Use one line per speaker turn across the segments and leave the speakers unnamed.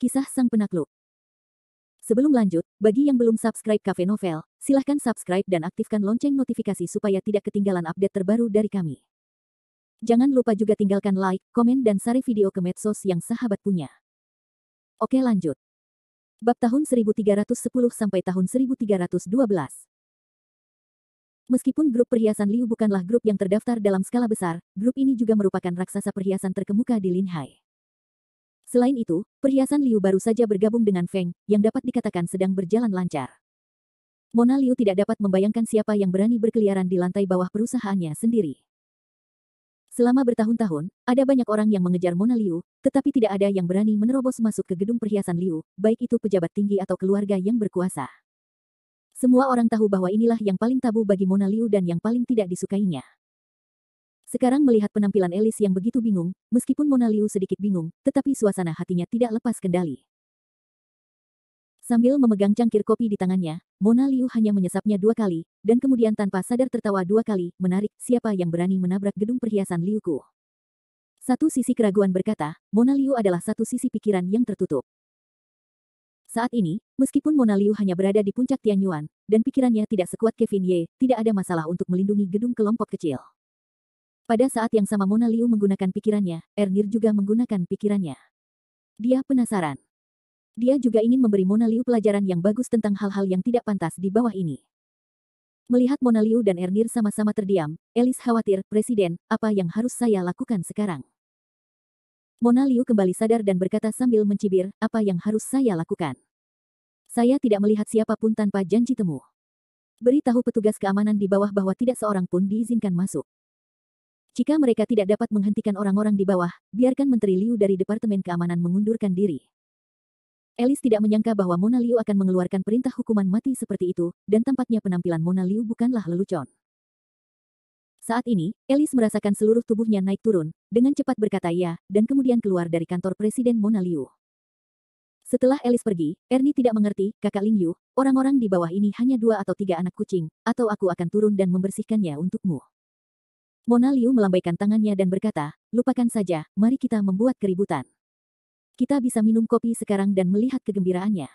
Kisah Sang Penakluk. Sebelum lanjut, bagi yang belum subscribe Cafe Novel, silahkan subscribe dan aktifkan lonceng notifikasi supaya tidak ketinggalan update terbaru dari kami. Jangan lupa juga tinggalkan like, komen dan share video ke medsos yang sahabat punya. Oke lanjut. Bab tahun 1310 sampai tahun 1312. Meskipun grup perhiasan Liu bukanlah grup yang terdaftar dalam skala besar, grup ini juga merupakan raksasa perhiasan terkemuka di Linhai. Selain itu, perhiasan Liu baru saja bergabung dengan Feng, yang dapat dikatakan sedang berjalan lancar. Mona Liu tidak dapat membayangkan siapa yang berani berkeliaran di lantai bawah perusahaannya sendiri. Selama bertahun-tahun, ada banyak orang yang mengejar Mona Liu, tetapi tidak ada yang berani menerobos masuk ke gedung perhiasan Liu, baik itu pejabat tinggi atau keluarga yang berkuasa. Semua orang tahu bahwa inilah yang paling tabu bagi Mona Liu dan yang paling tidak disukainya. Sekarang melihat penampilan Alice yang begitu bingung, meskipun Mona Liu sedikit bingung, tetapi suasana hatinya tidak lepas kendali. Sambil memegang cangkir kopi di tangannya, Mona Liu hanya menyesapnya 2 kali, dan kemudian tanpa sadar tertawa 2 kali, menarik, siapa yang berani menabrak gedung perhiasan Liuku. Satu sisi keraguan berkata, Mona Liu adalah satu sisi pikiran yang tertutup. Saat ini, meskipun Mona Liu hanya berada di puncak Tianyuan, dan pikirannya tidak sekuat Kevin Ye, tidak ada masalah untuk melindungi gedung kelompok kecil. Pada saat yang sama Mona Liu menggunakan pikirannya, Ernir juga menggunakan pikirannya. Dia penasaran. Dia juga ingin memberi Mona Liu pelajaran yang bagus tentang hal-hal yang tidak pantas di bawah ini. Melihat Mona Liu dan Ernir sama-sama terdiam, Alice khawatir, Presiden, apa yang harus saya lakukan sekarang? Mona Liu kembali sadar dan berkata sambil mencibir, apa yang harus saya lakukan? Saya tidak melihat siapapun tanpa janji temu. Beritahu petugas keamanan di bawah bahwa tidak seorang pun diizinkan masuk. Jika mereka tidak dapat menghentikan orang-orang di bawah, biarkan Menteri Liu dari Departemen Keamanan mengundurkan diri. Alice tidak menyangka bahwa Mona Liu akan mengeluarkan perintah hukuman mati seperti itu, dan tampaknya penampilan Mona Liu bukanlah lelucon. Saat ini, Alice merasakan seluruh tubuhnya naik turun, dengan cepat berkata ya, dan kemudian keluar dari kantor Presiden Mona Liu. Setelah Alice pergi, Ernie tidak mengerti, Kakak Ling Yu, orang-orang di bawah ini hanya 2 atau 3 anak kucing, atau aku akan turun dan membersihkannya untukmu. Mona Liu melambaikan tangannya dan berkata, lupakan saja, mari kita membuat keributan. Kita bisa minum kopi sekarang dan melihat kegembiraannya.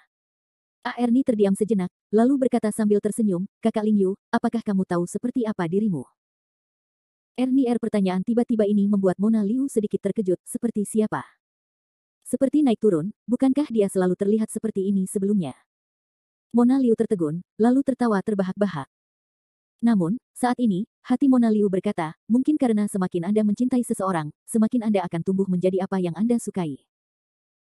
Ernie terdiam sejenak, lalu berkata sambil tersenyum, Kakak Ling Yu, apakah kamu tahu seperti apa dirimu? Ernie pertanyaan tiba-tiba ini membuat Mona Liu sedikit terkejut, seperti siapa? Seperti naik turun, bukankah dia selalu terlihat seperti ini sebelumnya? Mona Liu tertegun, lalu tertawa terbahak-bahak. Namun, saat ini, hati Mona Liu berkata, mungkin karena semakin Anda mencintai seseorang, semakin Anda akan tumbuh menjadi apa yang Anda sukai.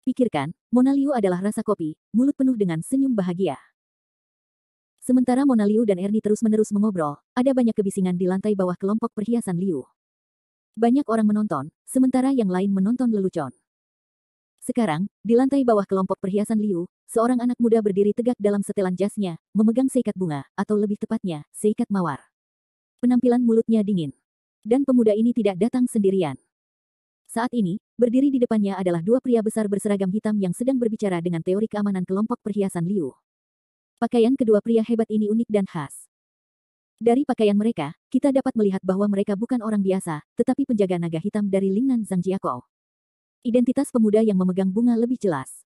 Pikirkan, Mona Liu adalah rasa kopi, mulut penuh dengan senyum bahagia. Sementara Mona Liu dan Ernie terus-menerus mengobrol, ada banyak kebisingan di lantai bawah kelompok perhiasan Liu. Banyak orang menonton, sementara yang lain menonton lelucon. Sekarang, di lantai bawah kelompok perhiasan Liu, seorang anak muda berdiri tegak dalam setelan jasnya, memegang seikat bunga, atau lebih tepatnya, seikat mawar. Penampilan mulutnya dingin. Dan pemuda ini tidak datang sendirian. Saat ini, berdiri di depannya adalah 2 pria besar berseragam hitam yang sedang berbicara dengan teori keamanan kelompok perhiasan Liu. Pakaian kedua pria hebat ini unik dan khas. Dari pakaian mereka, kita dapat melihat bahwa mereka bukan orang biasa, tetapi penjaga naga hitam dari Lingnan Zhangjiakou. Identitas pemuda yang memegang bunga lebih jelas.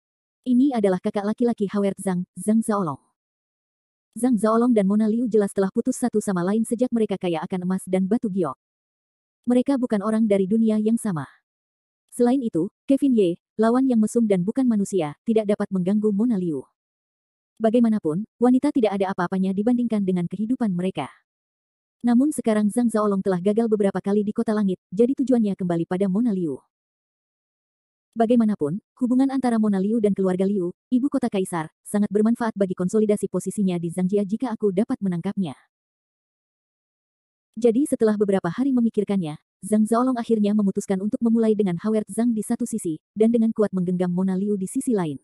Ini adalah kakak laki-laki Howard Zhang, Zhang Zhaolong. Zhang Zhaolong dan Mona Liu jelas telah putus satu sama lain sejak mereka kaya akan emas dan batu giok. Mereka bukan orang dari dunia yang sama. Selain itu, Kevin Ye, lawan yang mesum dan bukan manusia, tidak dapat mengganggu Mona Liu. Bagaimanapun, wanita tidak ada apa-apanya dibandingkan dengan kehidupan mereka. Namun sekarang Zhang Zhaolong telah gagal beberapa kali di Kota Langit, jadi tujuannya kembali pada Mona Liu. Bagaimanapun, hubungan antara Mona Liu dan keluarga Liu, ibu kota kaisar, sangat bermanfaat bagi konsolidasi posisinya di Zhangjia jika aku dapat menangkapnya. Jadi setelah beberapa hari memikirkannya, Zhang Zhaolong akhirnya memutuskan untuk memulai dengan Howard Zhang di satu sisi, dan dengan kuat menggenggam Mona Liu di sisi lain.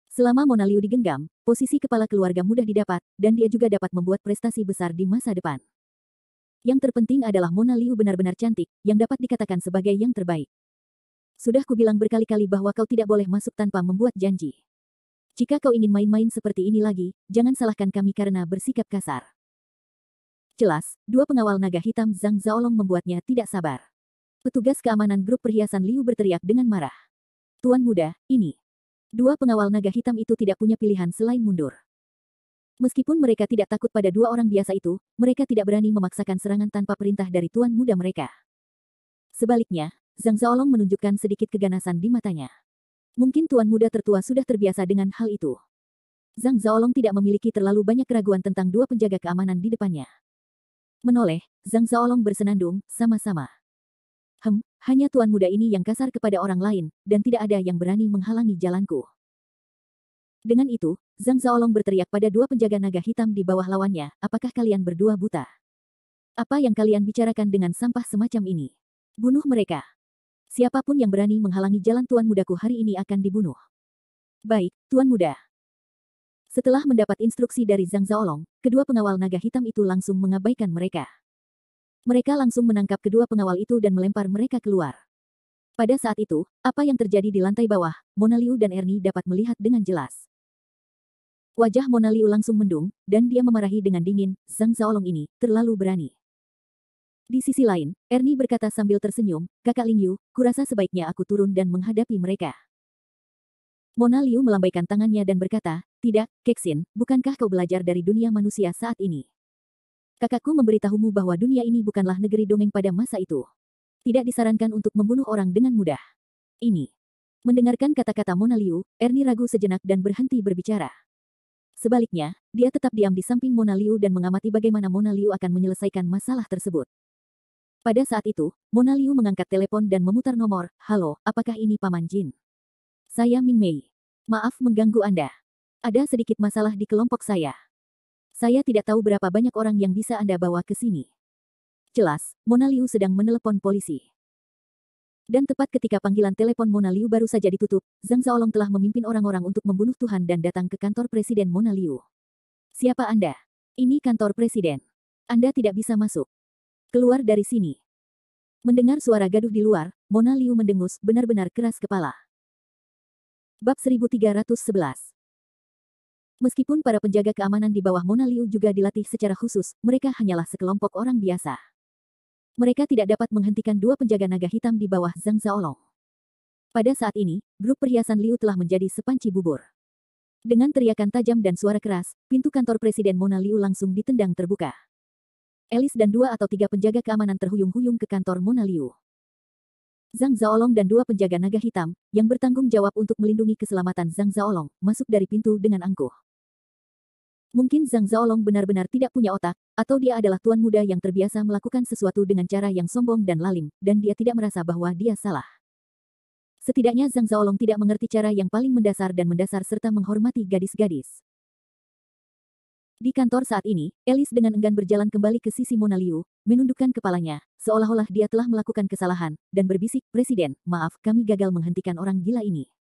Selama Mona Liu digenggam, posisi kepala keluarga mudah didapat, dan dia juga dapat membuat prestasi besar di masa depan. Yang terpenting adalah Mona Liu benar-benar cantik, yang dapat dikatakan sebagai yang terbaik. Sudah kubilang berkali-kali bahwa kau tidak boleh masuk tanpa membuat janji. Jika kau ingin main-main seperti ini lagi, jangan salahkan kami karena bersikap kasar. Jelas, 2 pengawal naga hitam Zhang Zhaolong membuatnya tidak sabar. Petugas keamanan grup perhiasan Liu berteriak dengan marah. Tuan muda, ini. Dua pengawal naga hitam itu tidak punya pilihan selain mundur. Meskipun mereka tidak takut pada dua orang biasa itu, mereka tidak berani memaksakan serangan tanpa perintah dari tuan muda mereka. Sebaliknya, Zhang Zaolong menunjukkan sedikit keganasan di matanya. Mungkin tuan muda tertua sudah terbiasa dengan hal itu. Zhang Zaolong tidak memiliki terlalu banyak keraguan tentang dua penjaga keamanan di depannya. Menoleh, Zhang Zaolong bersenandung, sama-sama. Hanya tuan muda ini yang kasar kepada orang lain, dan tidak ada yang berani menghalangi jalanku. Dengan itu, Zhang Zaolong berteriak pada dua penjaga naga hitam di bawah lawannya, apakah kalian berdua buta? Apa yang kalian bicarakan dengan sampah semacam ini? Bunuh mereka. Siapapun yang berani menghalangi jalan tuan mudaku hari ini akan dibunuh. Baik, tuan muda. Setelah mendapat instruksi dari Zhang Zaolong, kedua pengawal naga hitam itu langsung mengabaikan mereka. Mereka langsung menangkap kedua pengawal itu dan melempar mereka keluar. Pada saat itu, apa yang terjadi di lantai bawah, Mona Liu dan Ernie dapat melihat dengan jelas. Wajah Mona Liu langsung mendung, dan dia memarahi dengan dingin, Zhang Zaolong ini terlalu berani. Di sisi lain, Ernie berkata sambil tersenyum, Kakak Ling Yu, kurasa sebaiknya aku turun dan menghadapi mereka. Mona Liu melambaikan tangannya dan berkata, tidak, Kexin, bukankah kau belajar dari dunia manusia saat ini? Kakakku memberitahumu bahwa dunia ini bukanlah negeri dongeng pada masa itu. Tidak disarankan untuk membunuh orang dengan mudah. Ini. Mendengarkan kata-kata Mona Liu, Ernie ragu sejenak dan berhenti berbicara. Sebaliknya, dia tetap diam di samping Mona Liu dan mengamati bagaimana Mona Liu akan menyelesaikan masalah tersebut. Pada saat itu, Mona Liu mengangkat telepon dan memutar nomor, halo, apakah ini Paman Jin? Saya Ming Mei. Maaf mengganggu Anda. Ada sedikit masalah di kelompok saya. Saya tidak tahu berapa banyak orang yang bisa Anda bawa ke sini. Jelas, Mona Liu sedang menelepon polisi. Dan tepat ketika panggilan telepon Mona Liu baru saja ditutup, Zhang Zaolong telah memimpin orang-orang untuk membunuh Tuhan dan datang ke kantor Presiden Mona Liu. Siapa Anda? Ini kantor Presiden. Anda tidak bisa masuk. Keluar dari sini. Mendengar suara gaduh di luar, Mona Liu mendengus, benar-benar keras kepala. Bab 1311. Meskipun para penjaga keamanan di bawah Mona Liu juga dilatih secara khusus, mereka hanyalah sekelompok orang biasa. Mereka tidak dapat menghentikan dua penjaga naga hitam di bawah Zhang Zaolong. Pada saat ini, grup perhiasan Liu telah menjadi sepanci bubur. Dengan teriakan tajam dan suara keras, pintu kantor Presiden Mona Liu langsung ditendang terbuka. Alice dan 2 atau 3 penjaga keamanan terhuyung-huyung ke kantor Mona Liu. Zhang Zaolong dan 2 penjaga naga hitam, yang bertanggung jawab untuk melindungi keselamatan Zhang Zaolong, masuk dari pintu dengan angkuh. Mungkin Zhang Zaolong benar-benar tidak punya otak, atau dia adalah tuan muda yang terbiasa melakukan sesuatu dengan cara yang sombong dan lalim, dan dia tidak merasa bahwa dia salah. Setidaknya Zhang Zaolong tidak mengerti cara yang paling mendasar dan mendasar serta menghormati gadis-gadis. Di kantor saat ini, Alice dengan enggan berjalan kembali ke sisi Mona Liu, menundukkan kepalanya, seolah-olah dia telah melakukan kesalahan, dan berbisik, Presiden, maaf, kami gagal menghentikan orang gila ini.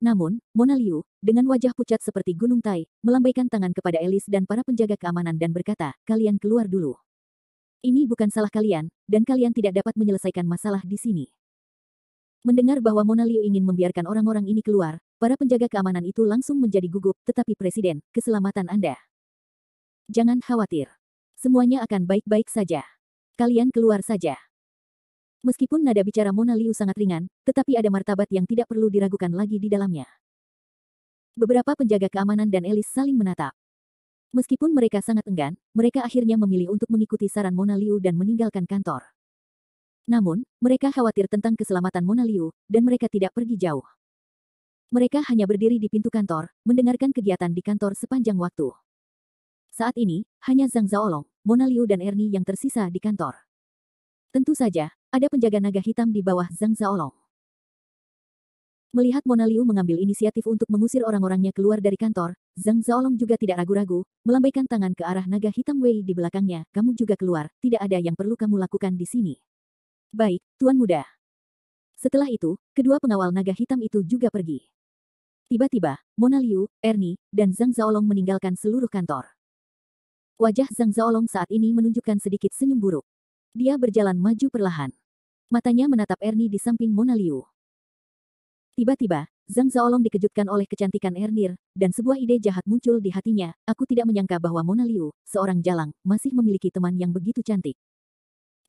Namun, Mona Liu, dengan wajah pucat seperti gunung Tai, melambaikan tangan kepada Alice dan para penjaga keamanan dan berkata, kalian keluar dulu. Ini bukan salah kalian, dan kalian tidak dapat menyelesaikan masalah di sini. Mendengar bahwa Mona Liu ingin membiarkan orang-orang ini keluar, para penjaga keamanan itu langsung menjadi gugup, tetapi Presiden, keselamatan Anda. Jangan khawatir. Semuanya akan baik-baik saja. Kalian keluar saja. Meskipun nada bicara Mona Liu sangat ringan, tetapi ada martabat yang tidak perlu diragukan lagi di dalamnya. Beberapa penjaga keamanan dan Alice saling menatap. Meskipun mereka sangat enggan, mereka akhirnya memilih untuk mengikuti saran Mona Liu dan meninggalkan kantor. Namun, mereka khawatir tentang keselamatan Mona Liu, dan mereka tidak pergi jauh. Mereka hanya berdiri di pintu kantor, mendengarkan kegiatan di kantor sepanjang waktu. Saat ini, hanya Zhang Zaolong, Mona Liu dan Ernie yang tersisa di kantor. Tentu saja, ada penjaga naga hitam di bawah Zhang Zaolong. Melihat Mona Liu mengambil inisiatif untuk mengusir orang-orangnya keluar dari kantor, Zhang Zaolong juga tidak ragu-ragu, melambaikan tangan ke arah naga hitam Wei di belakangnya, kamu juga keluar, tidak ada yang perlu kamu lakukan di sini. Baik, Tuan Muda. Setelah itu, kedua pengawal naga hitam itu juga pergi. Tiba-tiba, Mona Liu, Ernie, dan Zhang Zaolong meninggalkan seluruh kantor. Wajah Zhang Zaolong saat ini menunjukkan sedikit senyum buruk. Dia berjalan maju perlahan. Matanya menatap Ernie di samping Mona Liu. Tiba-tiba, Zhang Zaolong dikejutkan oleh kecantikan Ernie, dan sebuah ide jahat muncul di hatinya. Aku tidak menyangka bahwa Mona Liu, seorang jalang, masih memiliki teman yang begitu cantik.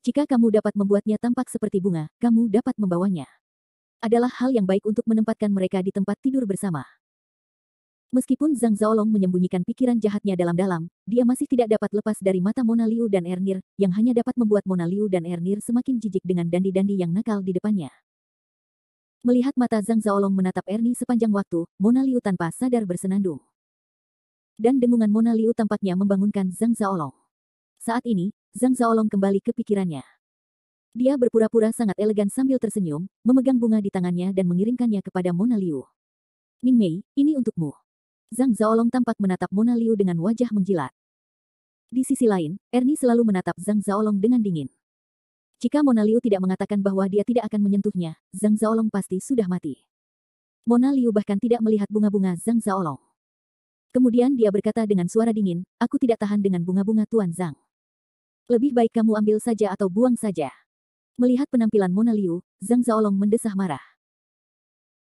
Jika kamu dapat membuatnya tampak seperti bunga, kamu dapat membawanya. adalah hal yang baik untuk menempatkan mereka di tempat tidur bersama. Meskipun Zhang Zaolong menyembunyikan pikiran jahatnya dalam-dalam, dia masih tidak dapat lepas dari mata Mona Liu dan Ernir, yang hanya dapat membuat Mona Liu dan Ernir semakin jijik dengan dandi-dandi yang nakal di depannya. Melihat mata Zhang Zaolong menatap Ernie sepanjang waktu, Mona Liu tanpa sadar bersenandung. Dan dengungan Mona Liu tampaknya membangunkan Zhang Zaolong. Saat ini, Zhang Zaolong kembali ke pikirannya. Dia berpura-pura sangat elegan sambil tersenyum, memegang bunga di tangannya dan mengirimkannya kepada Mona Liu. Mingmei, ini untukmu. Zhang Zaolong tampak menatap Mona Liu dengan wajah menjilat. Di sisi lain, Ernie selalu menatap Zhang Zaolong dengan dingin. Jika Mona Liu tidak mengatakan bahwa dia tidak akan menyentuhnya, Zhang Zaolong pasti sudah mati. Mona Liu bahkan tidak melihat bunga-bunga Zhang Zaolong. Kemudian dia berkata dengan suara dingin, aku tidak tahan dengan bunga-bunga Tuan Zhang. Lebih baik kamu ambil saja atau buang saja. Melihat penampilan Mona Liu, Zhang Zaolong mendesah marah.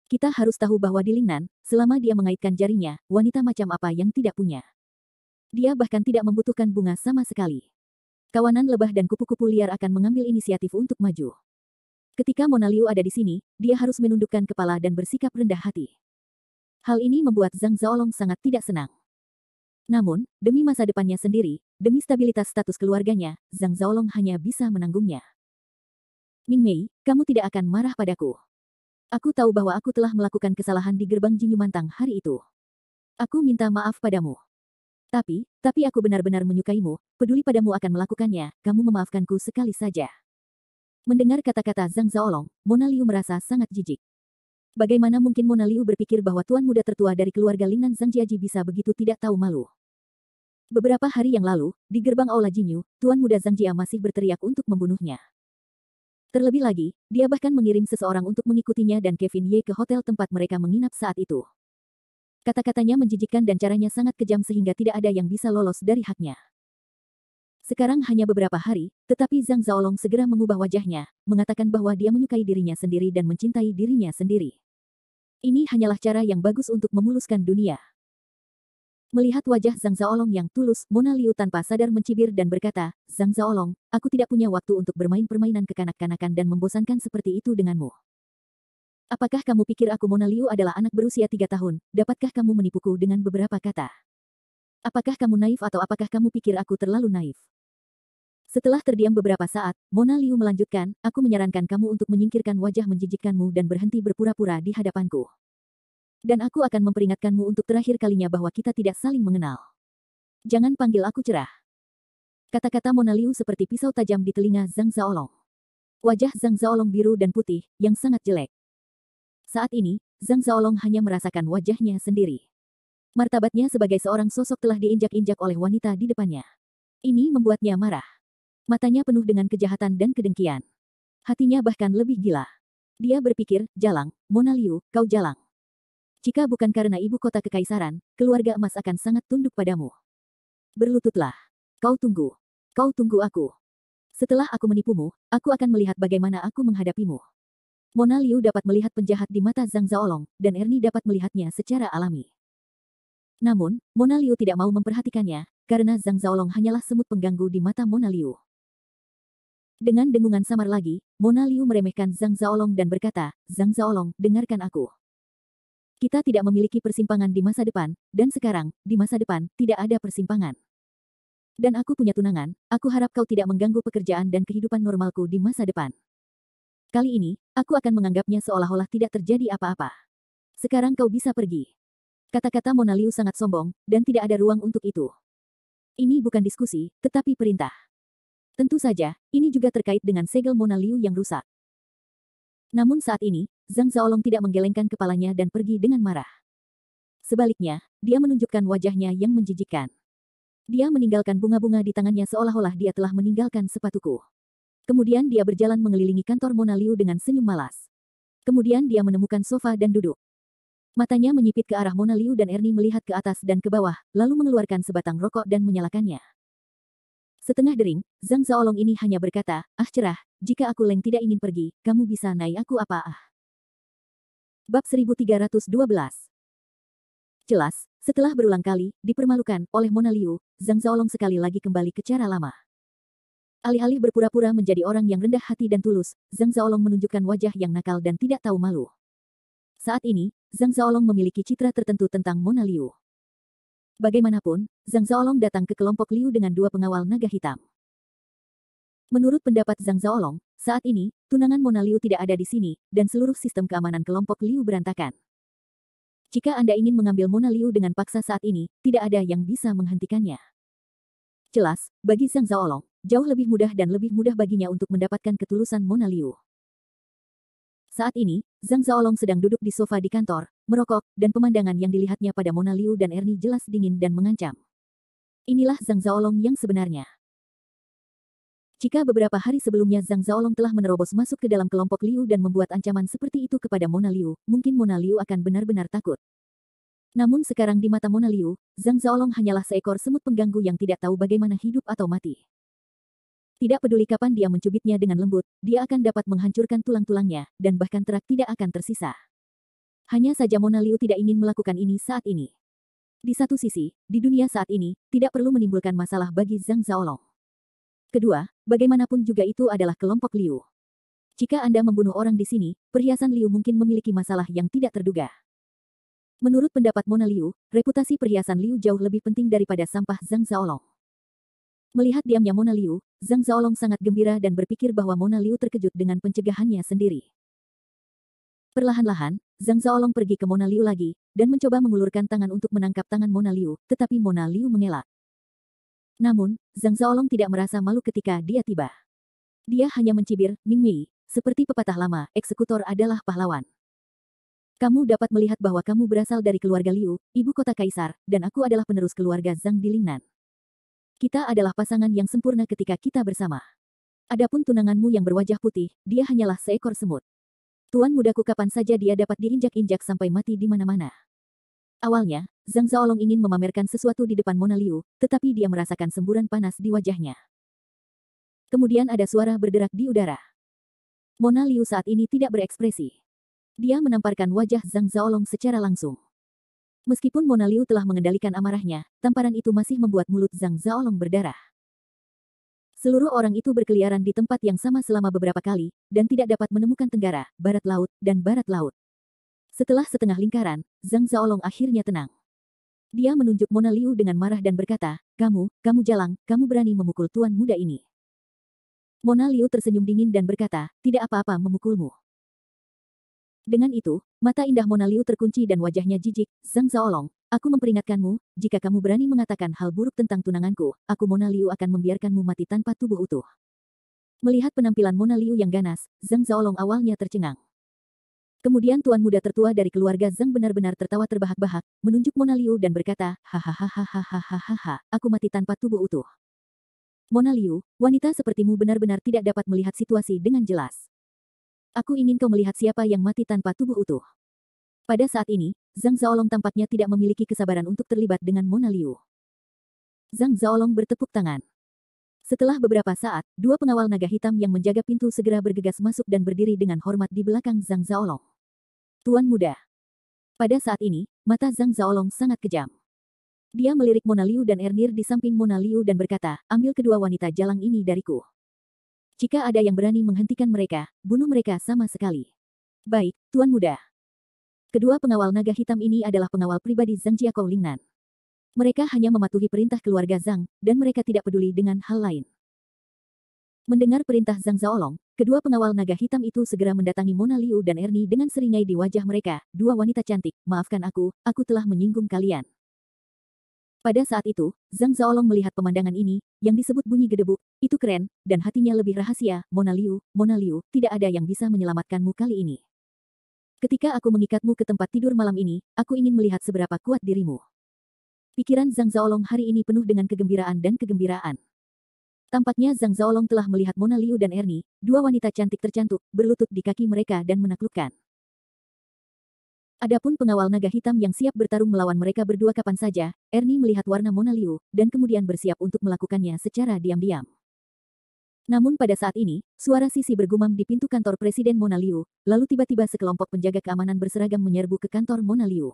Kita harus tahu bahwa di Lingnan, selama dia mengaitkan jarinya, wanita macam apa yang tidak punya. Dia bahkan tidak membutuhkan bunga sama sekali. Kawanan lebah dan kupu-kupu liar akan mengambil inisiatif untuk maju. Ketika Mona Liu ada di sini, dia harus menundukkan kepala dan bersikap rendah hati. Hal ini membuat Zhang Zaolong sangat tidak senang. Namun, demi masa depannya sendiri, demi stabilitas status keluarganya, Zhang Zaolong hanya bisa menanggungnya. Mingmei, kamu tidak akan marah padaku. Aku tahu bahwa aku telah melakukan kesalahan di gerbang Jinyumantang hari itu. Aku minta maaf padamu. Tapi aku benar-benar menyukaimu, peduli padamu akan melakukannya, kamu memaafkanku sekali saja. Mendengar kata-kata Zhang Zaolong, Mona Liu merasa sangat jijik. Bagaimana mungkin Mona Liu berpikir bahwa tuan muda tertua dari keluarga Lingnan Zhang Jiaji bisa begitu tidak tahu malu. Beberapa hari yang lalu, di gerbang Aula Jinyu, tuan muda Zhang Jia masih berteriak untuk membunuhnya. Terlebih lagi, dia bahkan mengirim seseorang untuk mengikutinya dan Kevin Ye ke hotel tempat mereka menginap saat itu. Kata-katanya menjijikkan dan caranya sangat kejam sehingga tidak ada yang bisa lolos dari haknya. Sekarang hanya beberapa hari, tetapi Zhang Zaolong segera mengubah wajahnya, mengatakan bahwa dia menyukai dirinya sendiri dan mencintai dirinya sendiri. Ini hanyalah cara yang bagus untuk memuluskan dunia. Melihat wajah Zhang Zaolong yang tulus, Mona Liu tanpa sadar mencibir dan berkata, Zhang Zaolong, aku tidak punya waktu untuk bermain permainan kekanak-kanakan dan membosankan seperti itu denganmu. Apakah kamu pikir aku Mona Liu adalah anak berusia 3 tahun, dapatkah kamu menipuku dengan beberapa kata? Apakah kamu naif atau apakah kamu pikir aku terlalu naif? Setelah terdiam beberapa saat, Mona Liu melanjutkan, aku menyarankan kamu untuk menyingkirkan wajah menjijikkanmu dan berhenti berpura-pura di hadapanku. Dan aku akan memperingatkanmu untuk terakhir kalinya bahwa kita tidak saling mengenal. Jangan panggil aku cerah. Kata-kata Mona Liu seperti pisau tajam di telinga Zhang Zaolong. Wajah Zhang Zaolong biru dan putih, yang sangat jelek. Saat ini, Zhang Zaolong hanya merasakan wajahnya sendiri. Martabatnya sebagai seorang sosok telah diinjak-injak oleh wanita di depannya. Ini membuatnya marah. Matanya penuh dengan kejahatan dan kedengkian. Hatinya bahkan lebih gila. Dia berpikir, jalang, Mona Liu, kau jalang. Jika bukan karena ibu kota kekaisaran, keluarga emas akan sangat tunduk padamu. Berlututlah. Kau tunggu aku. Setelah aku menipumu, aku akan melihat bagaimana aku menghadapimu. Mona Liu dapat melihat penjahat di mata Zhang Zaolong, dan Ernie dapat melihatnya secara alami. Namun, Mona Liu tidak mau memperhatikannya, karena Zhang Zaolong hanyalah semut pengganggu di mata Mona Liu. Dengan dengungan samar lagi, Mona Liu meremehkan Zhang Zaolong dan berkata, Zhang Zaolong, dengarkan aku. Kita tidak memiliki persimpangan di masa depan, dan sekarang, di masa depan, tidak ada persimpangan. Dan aku punya tunangan, aku harap kau tidak mengganggu pekerjaan dan kehidupan normalku di masa depan. Kali ini, aku akan menganggapnya seolah-olah tidak terjadi apa-apa. Sekarang kau bisa pergi. Kata-kata Mona Liu sangat sombong, dan tidak ada ruang untuk itu. Ini bukan diskusi, tetapi perintah. Tentu saja, ini juga terkait dengan segel Mona Liu yang rusak. Namun saat ini, Zhang Zaolong tidak menggelengkan kepalanya dan pergi dengan marah. Sebaliknya, dia menunjukkan wajahnya yang menjijikkan. Dia meninggalkan bunga-bunga di tangannya seolah-olah dia telah meninggalkan sepatuku. Kemudian dia berjalan mengelilingi kantor Mona Liu dengan senyum malas. Kemudian dia menemukan sofa dan duduk. Matanya menyipit ke arah Mona Liu dan Ernie melihat ke atas dan ke bawah, lalu mengeluarkan sebatang rokok dan menyalakannya. Setengah dering, Zhang Zaolong ini hanya berkata, cerah, jika aku Leng tidak ingin pergi, kamu bisa naik aku apa Bab 1312. Jelas, setelah berulang kali, dipermalukan oleh Mona Liu, Zhang Zaolong sekali lagi kembali ke cara lama. Alih-alih berpura-pura menjadi orang yang rendah hati dan tulus, Zhang Zaolong menunjukkan wajah yang nakal dan tidak tahu malu. Saat ini, Zhang Zaolong memiliki citra tertentu tentang Mona Liu. Bagaimanapun, Zhang Zaolong datang ke kelompok Liu dengan dua pengawal naga hitam. Menurut pendapat Zhang Zaolong, saat ini, tunangan Mona Liu tidak ada di sini, dan seluruh sistem keamanan kelompok Liu berantakan. Jika Anda ingin mengambil Mona Liu dengan paksa saat ini, tidak ada yang bisa menghentikannya. Jelas, bagi Zhang Zaolong, jauh lebih mudah dan lebih mudah baginya untuk mendapatkan ketulusan Mona Liu. Saat ini, Zhang Zaolong sedang duduk di sofa di kantor, merokok, dan pemandangan yang dilihatnya pada Mona Liu dan Ernie jelas dingin dan mengancam. Inilah Zhang Zaolong yang sebenarnya. Jika beberapa hari sebelumnya Zhang Zaolong telah menerobos masuk ke dalam kelompok Liu dan membuat ancaman seperti itu kepada Mona Liu, mungkin Mona Liu akan benar-benar takut. Namun sekarang di mata Mona Liu, Zhang Zaolong hanyalah seekor semut pengganggu yang tidak tahu bagaimana hidup atau mati. Tidak peduli kapan dia mencubitnya dengan lembut, dia akan dapat menghancurkan tulang-tulangnya, dan bahkan terak tidak akan tersisa. Hanya saja Mona Liu tidak ingin melakukan ini saat ini. Di satu sisi, di dunia saat ini, tidak perlu menimbulkan masalah bagi Zhang Zaolong. Kedua, bagaimanapun juga itu adalah kelompok Liu. Jika Anda membunuh orang di sini, perhiasan Liu mungkin memiliki masalah yang tidak terduga. Menurut pendapat Mona Liu, reputasi perhiasan Liu jauh lebih penting daripada sampah Zhang Zaolong. Melihat diamnya Mona Liu, Zhang Zaolong sangat gembira dan berpikir bahwa Mona Liu terkejut dengan pencegahannya sendiri. Perlahan-lahan, Zhang Zaolong pergi ke Mona Liu lagi, dan mencoba mengulurkan tangan untuk menangkap tangan Mona Liu, tetapi Mona Liu mengelak. Namun, Zhang Zaolong tidak merasa malu ketika dia tiba. Dia hanya mencibir, Ming Mei, seperti pepatah lama, eksekutor adalah pahlawan. Kamu dapat melihat bahwa kamu berasal dari keluarga Liu, ibu kota kaisar, dan aku adalah penerus keluarga Zhang di Lingnan. Kita adalah pasangan yang sempurna ketika kita bersama. Adapun tunanganmu yang berwajah putih, dia hanyalah seekor semut. Tuan mudaku kapan saja dia dapat diinjak-injak sampai mati di mana-mana. Awalnya, Zhang Zaolong ingin memamerkan sesuatu di depan Mona Liu, tetapi dia merasakan semburan panas di wajahnya. Kemudian ada suara berderak di udara. Mona Liu saat ini tidak berekspresi. Dia menamparkan wajah Zhang Zaolong secara langsung. Meskipun Mona Liu telah mengendalikan amarahnya, tamparan itu masih membuat mulut Zhang Zaolong berdarah. Seluruh orang itu berkeliaran di tempat yang sama selama beberapa kali, dan tidak dapat menemukan tenggara, barat laut, dan barat laut. Setelah setengah lingkaran, Zhang Zaolong akhirnya tenang. Dia menunjuk Mona Liu dengan marah dan berkata, kamu jalang, kamu berani memukul tuan muda ini. Mona Liu tersenyum dingin dan berkata, tidak apa-apa memukulmu. Dengan itu, mata indah Mona Liu terkunci dan wajahnya jijik. Zhang Zaolong, aku memperingatkanmu, jika kamu berani mengatakan hal buruk tentang tunanganku, aku Mona Liu akan membiarkanmu mati tanpa tubuh utuh. Melihat penampilan Mona Liu yang ganas, Zhang Zaolong awalnya tercengang. Kemudian tuan muda tertua dari keluarga Zhang benar-benar tertawa terbahak-bahak, menunjuk Mona Liu dan berkata, hahaha, aku mati tanpa tubuh utuh. Mona Liu, wanita sepertimu benar-benar tidak dapat melihat situasi dengan jelas. Aku ingin kau melihat siapa yang mati tanpa tubuh utuh. Pada saat ini, Zhang Zaolong tampaknya tidak memiliki kesabaran untuk terlibat dengan Mona Liu. Zhang Zaolong bertepuk tangan. Setelah beberapa saat, dua pengawal naga hitam yang menjaga pintu segera bergegas masuk dan berdiri dengan hormat di belakang Zhang Zaolong. Tuan muda. Pada saat ini, mata Zhang Zaolong sangat kejam. Dia melirik Mona Liu dan Ernir di samping Mona Liu dan berkata, ambil kedua wanita jalang ini dariku. Jika ada yang berani menghentikan mereka, bunuh mereka sama sekali. Baik, tuan muda. Kedua pengawal naga hitam ini adalah pengawal pribadi Zhang Jiakou Lingnan. Mereka hanya mematuhi perintah keluarga Zhang, dan mereka tidak peduli dengan hal lain. Mendengar perintah Zhang Zaolong, kedua pengawal naga hitam itu segera mendatangi Mona Liu dan Ernie dengan seringai di wajah mereka, dua wanita cantik, maafkan aku telah menyinggung kalian. Pada saat itu, Zhang Zaolong melihat pemandangan ini, yang disebut bunyi gedebuk, itu keren, dan hatinya lebih rahasia, Mona Liu, tidak ada yang bisa menyelamatkanmu kali ini. Ketika aku mengikatmu ke tempat tidur malam ini, aku ingin melihat seberapa kuat dirimu. Pikiran Zhang Zaolong hari ini penuh dengan kegembiraan dan kegembiraan. Tampaknya Zhang Zaolong telah melihat Mona Liu dan Ernie, dua wanita cantik tercantik, berlutut di kaki mereka dan menaklukkan. Adapun pengawal naga hitam yang siap bertarung melawan mereka berdua kapan saja, Ernie melihat warna Mona Liu, dan kemudian bersiap untuk melakukannya secara diam-diam. Namun pada saat ini, suara Sisi bergumam di pintu kantor Presiden Mona Liu, lalu tiba-tiba sekelompok penjaga keamanan berseragam menyerbu ke kantor Mona Liu.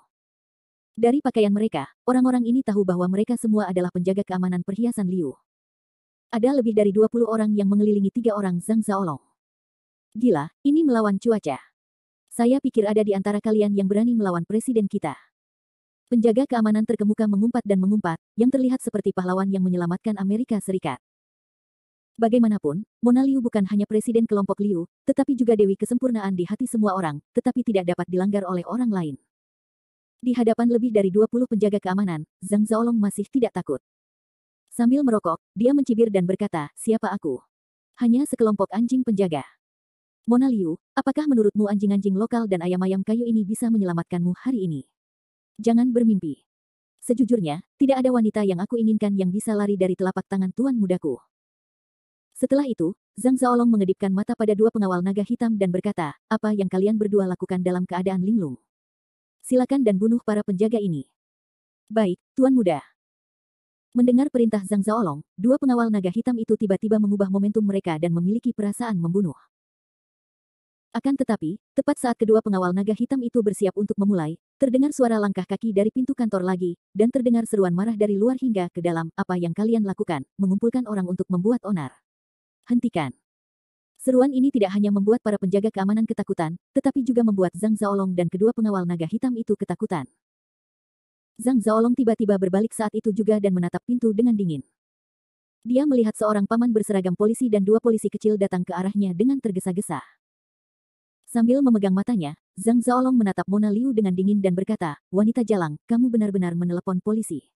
Dari pakaian mereka, orang-orang ini tahu bahwa mereka semua adalah penjaga keamanan perhiasan Liu. Ada lebih dari 20 orang yang mengelilingi 3 orang Zhang Zaolong. Gila, ini melawan cuaca. Saya pikir ada di antara kalian yang berani melawan presiden kita. Penjaga keamanan terkemuka mengumpat dan mengumpat, yang terlihat seperti pahlawan yang menyelamatkan Amerika Serikat. Bagaimanapun, Mona Liu bukan hanya presiden kelompok Liu, tetapi juga dewi kesempurnaan di hati semua orang, tetapi tidak dapat dilanggar oleh orang lain. Di hadapan lebih dari 20 penjaga keamanan, Zhang Zaolong masih tidak takut. Sambil merokok, dia mencibir dan berkata, siapa aku? Hanya sekelompok anjing penjaga. Mona Liu, apakah menurutmu anjing-anjing lokal dan ayam-ayam kayu ini bisa menyelamatkanmu hari ini? Jangan bermimpi. Sejujurnya, tidak ada wanita yang aku inginkan yang bisa lari dari telapak tangan tuan mudaku. Setelah itu, Zhang Zaolong mengedipkan mata pada 2 pengawal naga hitam dan berkata, apa yang kalian berdua lakukan dalam keadaan linglung? Silakan dan bunuh para penjaga ini. Baik, tuan muda. Mendengar perintah Zhang Zaolong, 2 pengawal naga hitam itu tiba-tiba mengubah momentum mereka dan memiliki perasaan membunuh. Akan tetapi, tepat saat kedua pengawal naga hitam itu bersiap untuk memulai, terdengar suara langkah kaki dari pintu kantor lagi, dan terdengar seruan marah dari luar hingga ke dalam, apa yang kalian lakukan, mengumpulkan orang untuk membuat onar. Hentikan. Seruan ini tidak hanya membuat para penjaga keamanan ketakutan, tetapi juga membuat Zhang Zaolong dan kedua pengawal naga hitam itu ketakutan. Zhang Zaolong tiba-tiba berbalik saat itu juga dan menatap pintu dengan dingin. Dia melihat seorang paman berseragam polisi dan 2 polisi kecil datang ke arahnya dengan tergesa-gesa. Sambil memegang matanya, Zhang Zaolong menatap Mona Liu dengan dingin dan berkata, wanita jalang, kamu benar-benar menelepon polisi.